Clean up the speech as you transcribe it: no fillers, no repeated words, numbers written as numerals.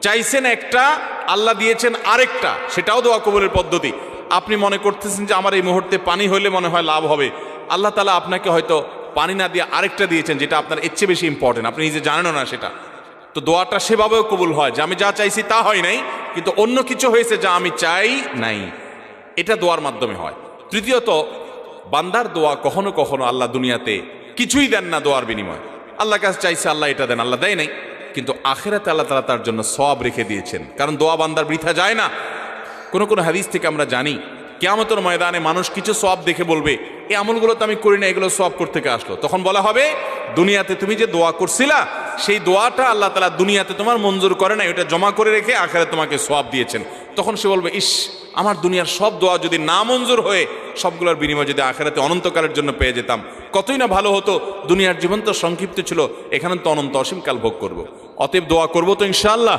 চাইছেন একটা, আল্লাহ দিয়েছেন আরেকটা, সেটাও দোয়া কবুলের পদ্ধতি। আপনি মনে করতেছেন যে আমার এই মুহূর্তে পানি হলে মনে হয় লাভ হবে, আল্লাহ তাআলা আপনাকে হয়তো পানি না দিয়ে আরেকটা দিয়েছেন যেটা আপনার এর চেয়ে বেশি ইম্পর্টেন্ট, আপনি নিজে জানেনও না সেটা। তো দোয়াটা সেভাবেও কবুল হয় যে আমি যা চাইছি তা হয় নাই, কিন্তু অন্য কিছু হয়েছে যা আমি চাই নাই, এটা দোয়ার মাধ্যমে হয়। তৃতীয়ত, বান্দার দোয়া কখনো কখনো আল্লাহ দুনিয়াতে কিছুই দেন না দোয়ার বিনিময়। আল্লাহর কাছে চাইছে আল্লাহ এটা দেন, আল্লাহ দেয় নাই, কিন্তু আখিরাতে আল্লাহ তাআলা তার জন্য সওয়াব রেখে দিয়েছেন, কারণ দোয়া বান্দার বৃথা যায় না। কোন কোন হাদিস থেকে আমরা জানি কিয়ামতের ময়দানে মানুষ কিছু সওয়াব দেখে বলবে এই আমলগুলো তো আমি করি না, এগুলো সওয়াব করতে থেকে আসলো। তখন বলা হবে দুনিয়াতে তুমি যে দোয়া করছিলা সেই দোয়াটা আল্লাহ তাআলা দুনিয়াতে তোমার মঞ্জুর করে না, এটা জমা করে রেখে আখিরাতে তোমাকে সওয়াব দিয়েছেন। তখন সে বলবে ইস, আমার দুনিয়ার সব দোয়া যদি না মঞ্জুর হয়ে সবগুলোর বিনিময় যদি আখিরাতে অনন্তকালের জন্য পেয়ে যেতাম, কতই না ভালো হতো। দুনিয়ার জীবন তো সংক্ষিপ্ত ছিল, এখানে তো অনন্ত অসীমকাল ভোগ করব। অতএব দোয়া করবো তো ইনশাআল্লাহ।